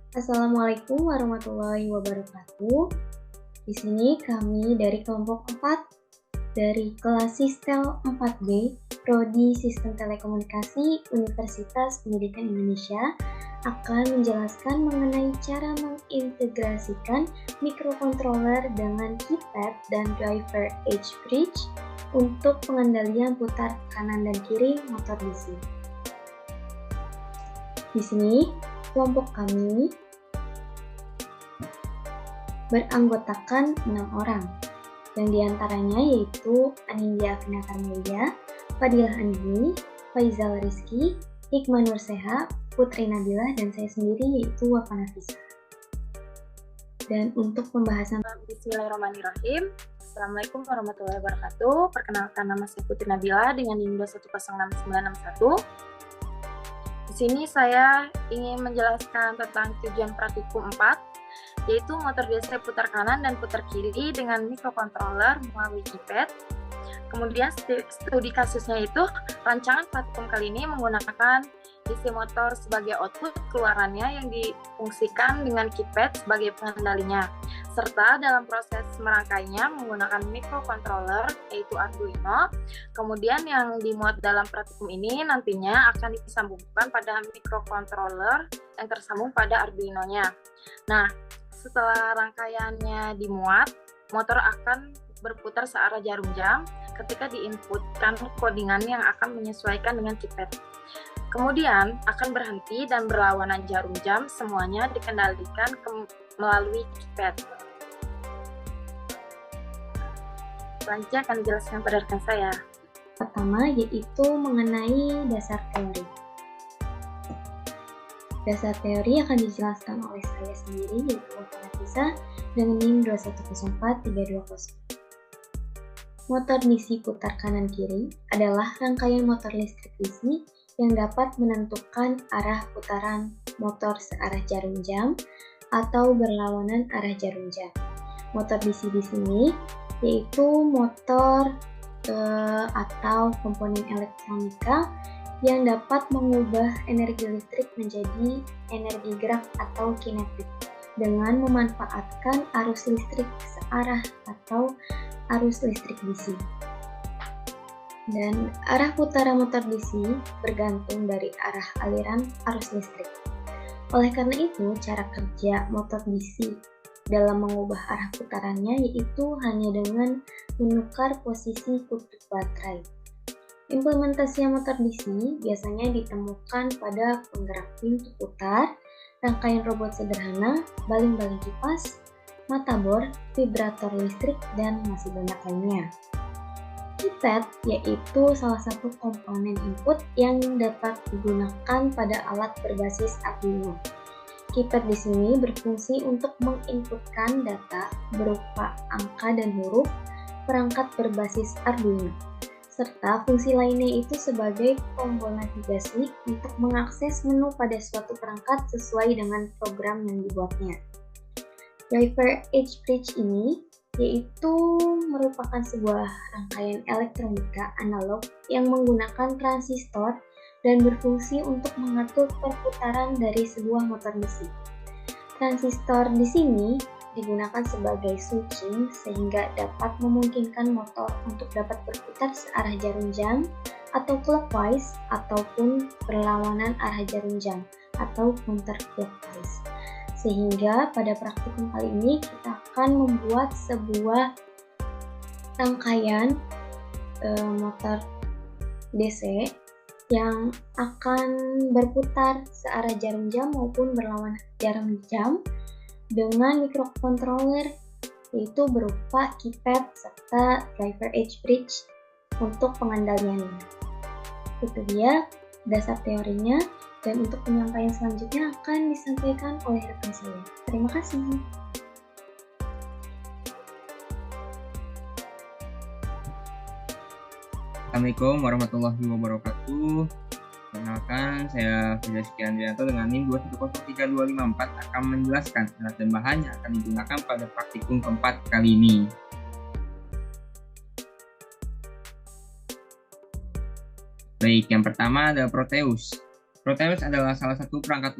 Assalamualaikum warahmatullahi wabarakatuh. Di sini kami dari kelompok 4 dari kelas Sistel 4B, Prodi Sistem Telekomunikasi Universitas Pendidikan Indonesia akan menjelaskan mengenai cara mengintegrasikan microcontroller dengan keypad dan driver edge bridge untuk pengendalian putar kanan dan kiri motor DC. Di sini kelompok kami beranggotakan 6 orang, yang diantaranya yaitu Anindya Afina Karmelia, Fadilah Andini, Faizal Rizky, Hikmah Nurseha, Putri Nabila, dan saya sendiri yaitu Wafa Nafisa. Dan untuk pembahasan Bismillahirrahmanirrahim. Assalamualaikum warahmatullahi wabarakatuh. Perkenalkan, nama saya Putri Nabila dengan NIM 2106961. Di sini saya ingin menjelaskan tentang tujuan praktikum 4, yaitu motor DC putar kanan dan putar kiri dengan microcontroller melalui keypad. Kemudian studi kasusnya itu rancangan praktikum kali ini menggunakan DC motor sebagai output keluarannya yang difungsikan dengan keypad sebagai pengendalinya, serta dalam proses merangkainya menggunakan microcontroller yaitu Arduino. Kemudian yang dimuat dalam praktikum ini nantinya akan disambungkan pada microcontroller yang tersambung pada Arduino-nya. Nah, setelah rangkaiannya dimuat, motor akan berputar searah jarum jam ketika diinputkan codingan yang akan menyesuaikan dengan keypad. Kemudian akan berhenti dan berlawanan jarum jam, semuanya dikendalikan melalui keypad. Selanjutnya akan dijelaskan pada rekan saya. Pertama yaitu mengenai dasar teori. Dasar teori akan dijelaskan oleh saya sendiri yaitu Wafa Nafisa dengan NIM 2104320. Motor DC putar kanan kiri adalah rangkaian motor listrik DC yang dapat menentukan arah putaran motor searah jarum jam atau berlawanan arah jarum jam. Motor DC di sini yaitu motor atau komponen elektronika yang dapat mengubah energi listrik menjadi energi gerak atau kinetik dengan memanfaatkan arus listrik searah atau arus listrik DC. Dan arah putaran motor DC bergantung dari arah aliran arus listrik. Oleh karena itu, cara kerja motor DC dalam mengubah arah putarannya yaitu hanya dengan menukar posisi kutub baterai. Implementasi motor DC biasanya ditemukan pada penggerak pintu putar, rangkaian robot sederhana, baling-baling kipas, mata bor, vibrator listrik, dan masih banyak lainnya. Keypad yaitu salah satu komponen input yang dapat digunakan pada alat berbasis Arduino. Keypad di sini berfungsi untuk menginputkan data berupa angka dan huruf perangkat berbasis Arduino, serta fungsi lainnya itu sebagai tombol navigasi untuk mengakses menu pada suatu perangkat sesuai dengan program yang dibuatnya. Driver edge bridge ini yaitu merupakan sebuah rangkaian elektronika analog yang menggunakan transistor dan berfungsi untuk mengatur perputaran dari sebuah motor DC. Transistor di sini digunakan sebagai switching sehingga dapat memungkinkan motor untuk dapat berputar searah jarum jam atau clockwise ataupun berlawanan arah jarum jam atau counterclockwise. Sehingga pada praktikum kali ini kita akan membuat sebuah rangkaian motor DC yang akan berputar searah jarum jam maupun berlawanan jarum jam dengan microcontroller yaitu berupa keypad serta driver edge bridge untuk pengendaliannya. Itu dia dasar teorinya. Dan untuk penyampaian selanjutnya akan disampaikan oleh rekan saya. Terima kasih. Assalamualaikum warahmatullahi wabarakatuh. Perkenalkan, saya Fidya Andrianto dengan NIM 2103254 akan menjelaskan alat dan bahan yang akan digunakan pada praktikum keempat kali ini. Baik, yang pertama adalah Proteus. Proteus adalah salah satu perangkat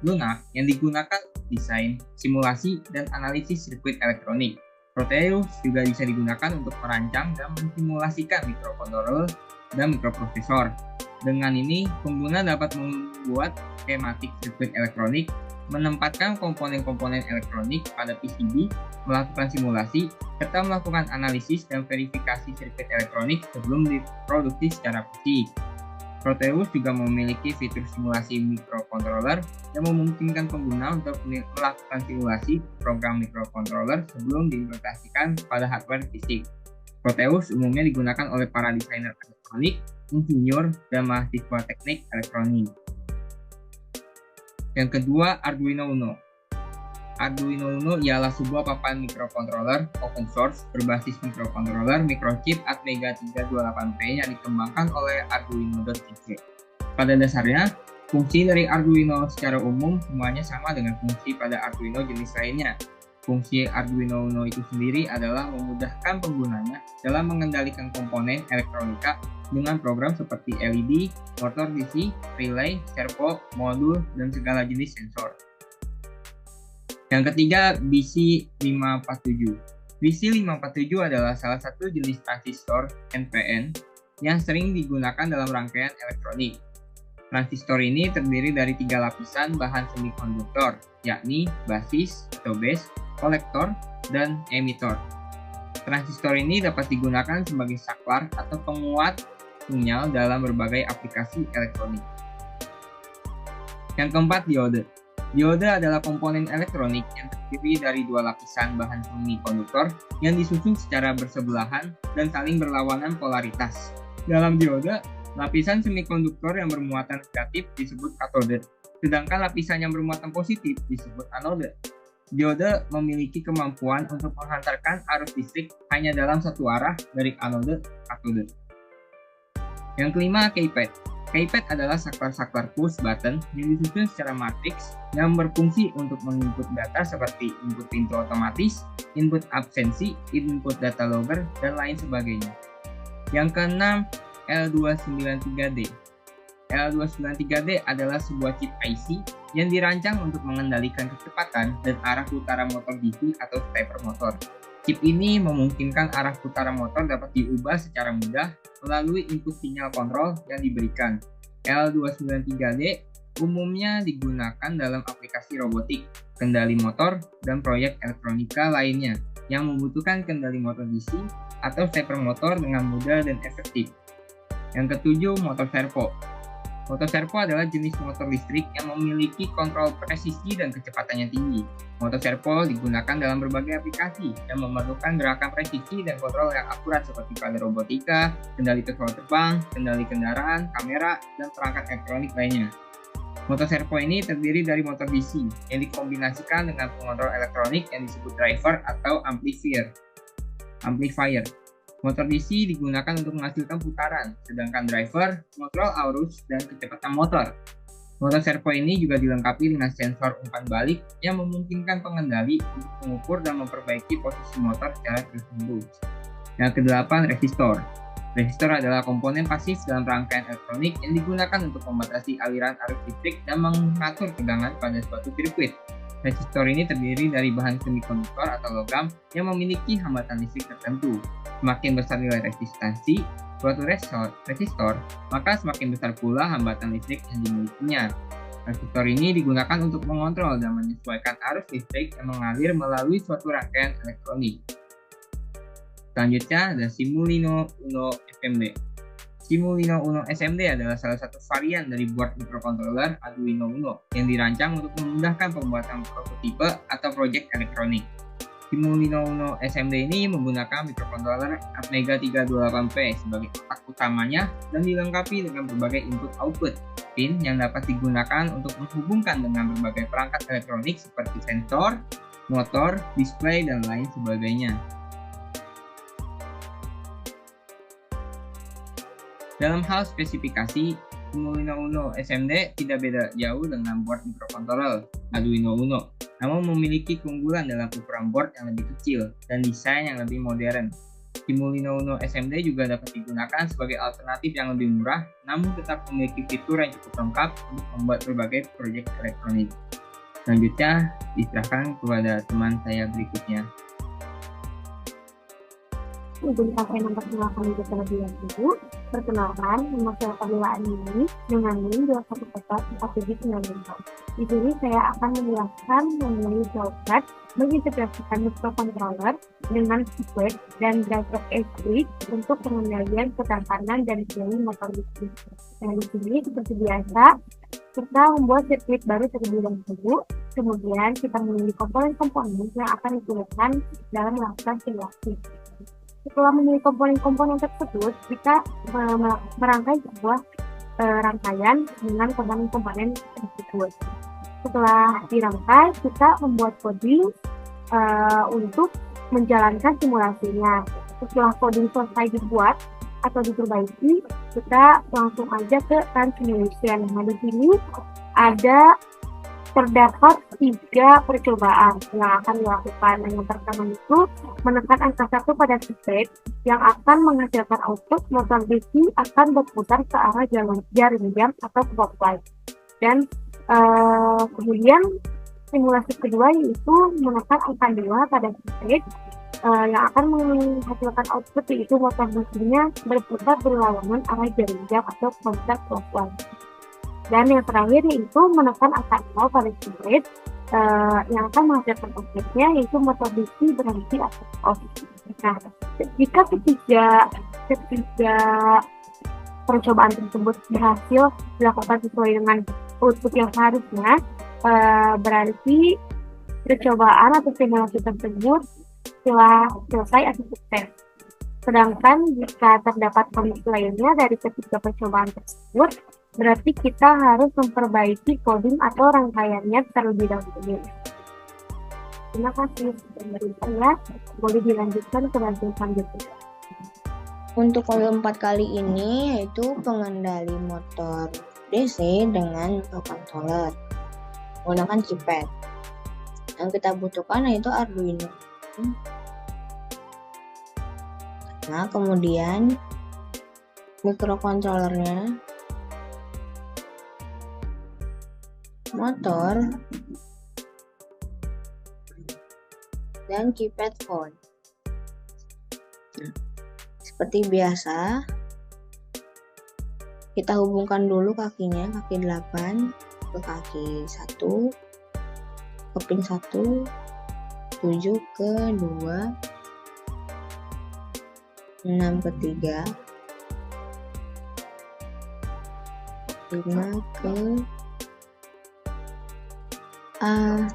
lunak yang digunakan desain, simulasi, dan analisis sirkuit elektronik. Proteus juga bisa digunakan untuk merancang dan mensimulasikan mikrokontroller dan mikroprosesor. Dengan ini, pengguna dapat membuat skematik sirkuit elektronik, menempatkan komponen-komponen elektronik pada PCB, melakukan simulasi, serta melakukan analisis dan verifikasi sirkuit elektronik sebelum diproduksi secara fisik. Proteus juga memiliki fitur simulasi mikrokontroller yang memungkinkan pengguna untuk melakukan simulasi program mikrokontroller sebelum diimplementasikan pada hardware fisik. Proteus umumnya digunakan oleh para desainer elektronik, insinyur, dan mahasiswa teknik elektronik. Yang kedua, Arduino Uno. Arduino Uno ialah sebuah papan mikrokontroller open source berbasis mikrokontroller microchip Atmega 328P yang dikembangkan oleh Arduino.cc. Pada dasarnya, fungsi dari Arduino secara umum semuanya sama dengan fungsi pada Arduino jenis lainnya. Fungsi Arduino Uno itu sendiri adalah memudahkan penggunanya dalam mengendalikan komponen elektronika dengan program seperti LED, motor DC, relay, servo, modul, dan segala jenis sensor. Yang ketiga, BC547. BC547 adalah salah satu jenis transistor NPN yang sering digunakan dalam rangkaian elektronik. Transistor ini terdiri dari 3 lapisan bahan semikonduktor, yakni basis atau base, kolektor, dan emitor. Transistor ini dapat digunakan sebagai saklar atau penguat sinyal dalam berbagai aplikasi elektronik. Yang keempat, diode. Diode adalah komponen elektronik yang terdiri dari 2 lapisan bahan semikonduktor yang disusun secara bersebelahan dan saling berlawanan polaritas. Dalam diode, lapisan semikonduktor yang bermuatan negatif disebut katode, sedangkan lapisan yang bermuatan positif disebut anode. Diode memiliki kemampuan untuk menghantarkan arus listrik hanya dalam satu arah dari anode ke katode. Yang kelima, keypad. Keypad adalah saklar-saklar push button yang disusun secara matriks yang berfungsi untuk menginput data seperti input pintu otomatis, input absensi, input data logger, dan lain sebagainya. Yang keenam, L293D. L293D adalah sebuah chip IC yang dirancang untuk mengendalikan kecepatan dan arah putaran motor DC atau stepper motor. Chip ini memungkinkan arah putaran motor dapat diubah secara mudah melalui input sinyal kontrol yang diberikan. L293D umumnya digunakan dalam aplikasi robotik, kendali motor, dan proyek elektronika lainnya yang membutuhkan kendali motor DC atau stepper motor dengan mudah dan efektif. Yang ketujuh, motor servo. Motor servo adalah jenis motor listrik yang memiliki kontrol presisi dan kecepatannya tinggi. Motor servo digunakan dalam berbagai aplikasi yang memerlukan gerakan presisi dan kontrol yang akurat seperti pada robotika, kendali pesawat terbang, kendali kendaraan, kamera, dan perangkat elektronik lainnya. Motor servo ini terdiri dari motor DC yang dikombinasikan dengan pengontrol elektronik yang disebut driver atau amplifier. Motor DC digunakan untuk menghasilkan putaran, sedangkan driver mengontrol arus dan kecepatan motor. Motor servo ini juga dilengkapi dengan sensor umpan balik yang memungkinkan pengendali untuk mengukur dan memperbaiki posisi motor secara terus-menerus. Yang kedelapan, resistor. Resistor adalah komponen pasif dalam rangkaian elektronik yang digunakan untuk membatasi aliran arus listrik dan mengatur tegangan pada suatu sirkuit. Resistor ini terdiri dari bahan semikonduktor atau logam yang memiliki hambatan listrik tertentu. Semakin besar nilai resistansi suatu resistor, maka semakin besar pula hambatan listrik yang dimilikinya. Resistor ini digunakan untuk mengontrol dan menyesuaikan arus listrik yang mengalir melalui suatu rangkaian elektronik. Selanjutnya ada Simulino Uno SMD. Simulino Uno SMD adalah salah satu varian dari board mikrokontroller Arduino Uno yang dirancang untuk memudahkan pembuatan prototipe atau proyek elektronik. Simulino Uno SMD ini menggunakan mikrokontroller Atmega 328P sebagai otak utamanya dan dilengkapi dengan berbagai input-output pin yang dapat digunakan untuk menghubungkan dengan berbagai perangkat elektronik seperti sensor, motor, display, dan lain sebagainya. Dalam hal spesifikasi, Simulino Uno SMD tidak beda jauh dengan board mikrokontroller Arduino Uno, namun memiliki keunggulan dalam ukuran board yang lebih kecil dan desain yang lebih modern. Stimulino Uno SMD juga dapat digunakan sebagai alternatif yang lebih murah, namun tetap memiliki fitur yang cukup lengkap untuk membuat berbagai proyek elektronik. Selanjutnya, diserahkan kepada teman saya berikutnya. Izin saya memperkenalkan diri terlebih dahulu. Perkenalkan, nama saya Fadila Anini dengan NIM 214794. Di sini saya akan menjelaskan mengenai drawback mengintegrasikan microcontroller dengan keyboard dan driver switch untuk pengendalian ketahanan dan feeling motor listrik. Nah, di sini seperti biasa, kita membuat sirkuit baru terlebih dahulu, kemudian kita memilih komponen-komponen yang akan digunakan dalam melakukan simulasi. Setelah memilih komponen-komponen tersebut, kita merangkai sebuah rangkaian dengan komponen-komponen tersebut. Setelah dirangkai, kita membuat coding untuk menjalankan simulasinya. Setelah coding selesai dibuat atau diperbaiki, kita langsung aja ke run simulation. Nah, di sini terdapat 3 percobaan yang akan dilakukan. Yang pertama itu menekan angka 1 pada keypad yang akan menghasilkan output motor DC akan berputar ke arah jarum jam atau clockwise. Dan kemudian simulasi kedua yaitu menekan angka 2 pada keypad yang akan menghasilkan output yaitu motor DC-nya berputar berlawanan arah jarum jam atau counter clockwise. Dan yang terakhir yaitu menekan angka 0 pada keypad yang akan menghasilkan outputnya yaitu motor DC berhenti atau off. Nah, jika ketiga percobaan tersebut berhasil dilakukan sesuai dengan output yang seharusnya, berarti percobaan atau simulasi tersebut telah selesai atau sukses. Sedangkan jika terdapat kondisi lainnya dari ketiga percobaan tersebut, berarti kita harus memperbaiki coding atau rangkaiannya terlebih dahulu. Terima kasih dari saya. Boleh dilanjutkan ke bagian selanjutnya. Untuk modul 4 kali ini yaitu pengendali motor DC dengan microcontroller menggunakan chipset. Yang kita butuhkan yaitu Arduino. Nah, kemudian mikrokontrolernya, motor, dan keypad phone. Nah, seperti biasa, kita hubungkan dulu kakinya, kaki 8 ke kaki 1, ke pin 1, 7 ke 2, 6 ke 3, 5 ke A.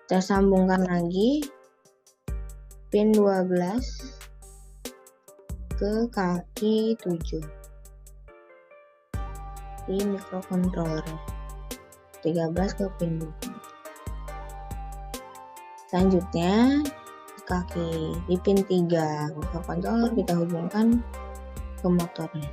Kita sambungkan lagi pin 12 ke kaki 7 di mikrocontroller, 13 ke pin 2. Selanjutnya kaki di pin 3 mikrocontroller kita hubungkan ke motornya.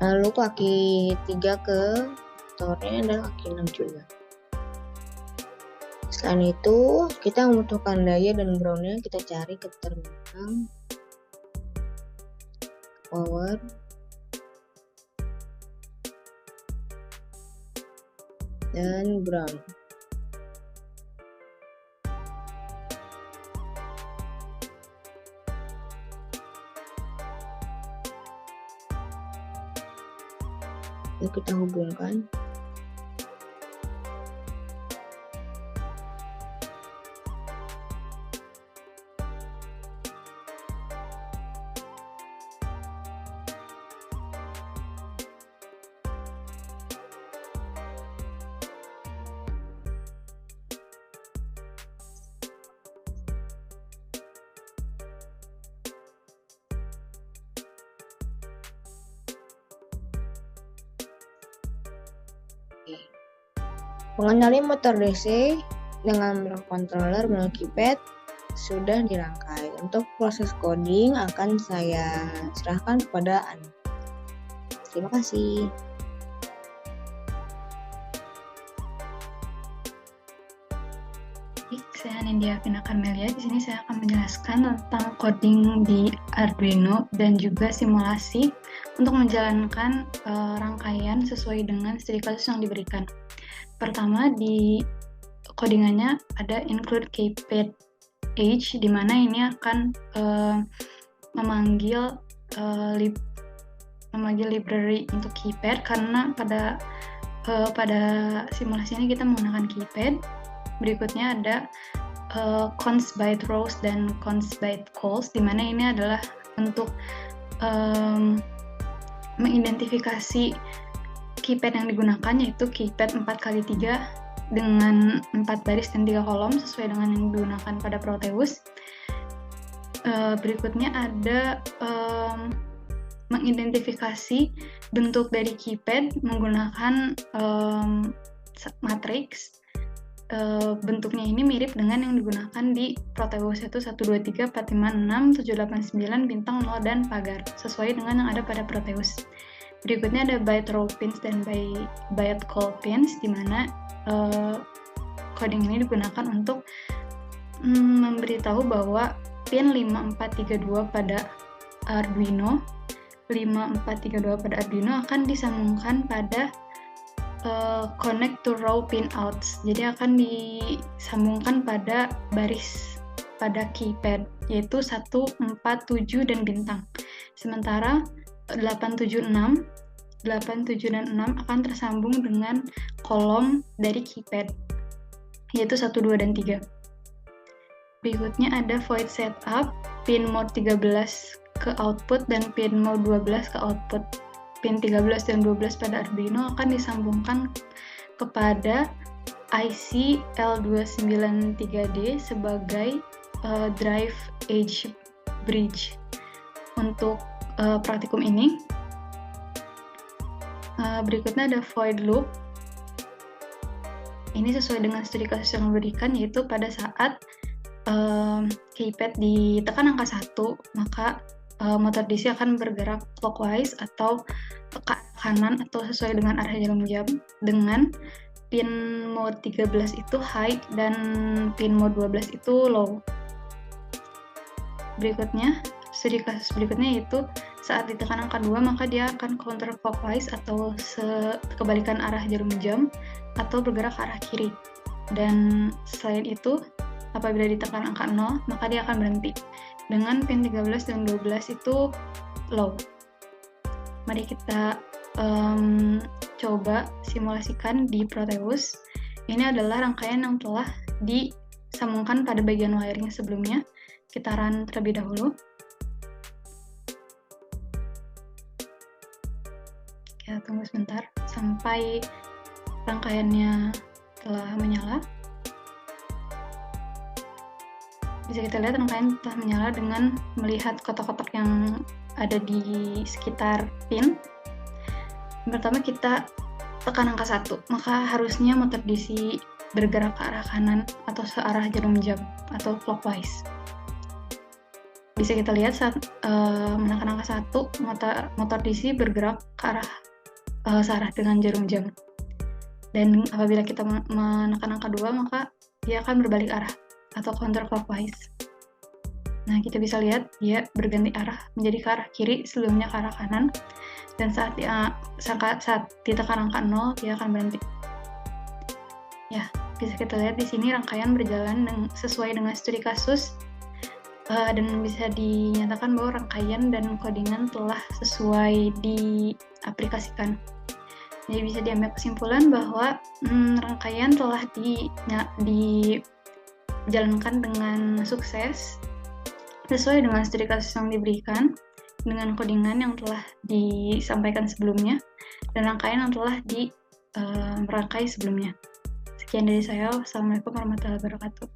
Lalu kaki 3 ke motornya dan kaki 6 juga. Selain itu, kita membutuhkan daya dan groundnya, kita cari ke terminal power, dan ground. Lalu kita hubungkan. Pengendali motor DC dengan microcontroller melalui keypad sudah dirangkai. Untuk proses coding akan saya serahkan kepada Anu. Terima kasih. Saya Nindya Vina Karmelia. Di sini saya akan menjelaskan tentang coding di Arduino dan juga simulasi untuk menjalankan rangkaian sesuai dengan studi kasus yang diberikan. Pertama, di codingannya ada include keypad age, di mana ini akan memanggil library untuk keypad, karena pada simulasi ini kita menggunakan keypad. Berikutnya ada const byte rows dan const byte calls, di mana ini adalah untuk mengidentifikasi keypad yang digunakan, yaitu keypad 4x3 dengan 4 baris dan 3 kolom sesuai dengan yang digunakan pada Proteus. Berikutnya ada mengidentifikasi bentuk dari keypad menggunakan matriks. Bentuknya ini mirip dengan yang digunakan di Proteus, yaitu 1, 2, 3, 4, 5, 6, 7, 8, 9, bintang, 0, dan pagar, sesuai dengan yang ada pada Proteus. Berikutnya ada byte row pins dan byte call pins, di mana coding ini digunakan untuk memberitahu bahwa pin 5432 pada Arduino akan disambungkan pada connect to row pin outs. Jadi akan disambungkan pada baris pada keypad, yaitu 1, 4, 7, dan bintang. Sementara 8, 7, dan 6 akan tersambung dengan kolom dari keypad, yaitu 1, 2, dan 3. Berikutnya ada void setup, pin mode 13 ke output dan pin mode 12 ke output. Pin 13 dan 12 pada Arduino akan disambungkan kepada IC L293D sebagai drive edge bridge. Untuk praktikum ini, berikutnya ada void loop. Ini sesuai dengan studi kasus yang diberikan, yaitu pada saat keypad ditekan angka 1, maka motor DC akan bergerak clockwise atau ke kanan atau sesuai dengan arah jarum jam, dengan pin mode 13 itu high dan pin mode 12 itu low. Berikutnya, studi kasus berikutnya yaitu saat ditekan angka 2, maka dia akan counterclockwise atau kebalikan arah jarum jam atau bergerak ke arah kiri. Dan selain itu, apabila ditekan angka 0, maka dia akan berhenti. Dengan pin 13 dan 12 itu low. Mari kita coba simulasikan di Proteus. Ini adalah rangkaian yang telah disambungkan pada bagian wiring sebelumnya. Kita run terlebih dahulu. Kita tunggu sebentar sampai rangkaiannya telah menyala. Bisa kita lihat rangkaian telah menyala dengan melihat kotak-kotak yang ada di sekitar pin. Pertama kita tekan angka 1, maka harusnya motor DC bergerak ke arah kanan atau searah jarum jam atau clockwise. Bisa kita lihat saat menekan angka 1, motor DC bergerak ke arah searah dengan jarum jam. Dan apabila kita menekan angka 2, maka dia akan berbalik arah atau counterclockwise. Nah, kita bisa lihat dia berganti arah menjadi ke arah kiri, sebelumnya ke arah kanan. Dan saat ditekan angka 0, dia akan berhenti. Ya, bisa kita lihat di sini rangkaian berjalan sesuai dengan studi kasus, dan bisa dinyatakan bahwa rangkaian dan codingan telah sesuai diaplikasikan. Jadi bisa diambil kesimpulan bahwa rangkaian telah dijalankan dengan sukses sesuai dengan studi kasus yang diberikan, dengan codingan yang telah disampaikan sebelumnya dan rangkaian yang telah merangkai sebelumnya. Sekian dari saya. Wassalamualaikum warahmatullahi wabarakatuh.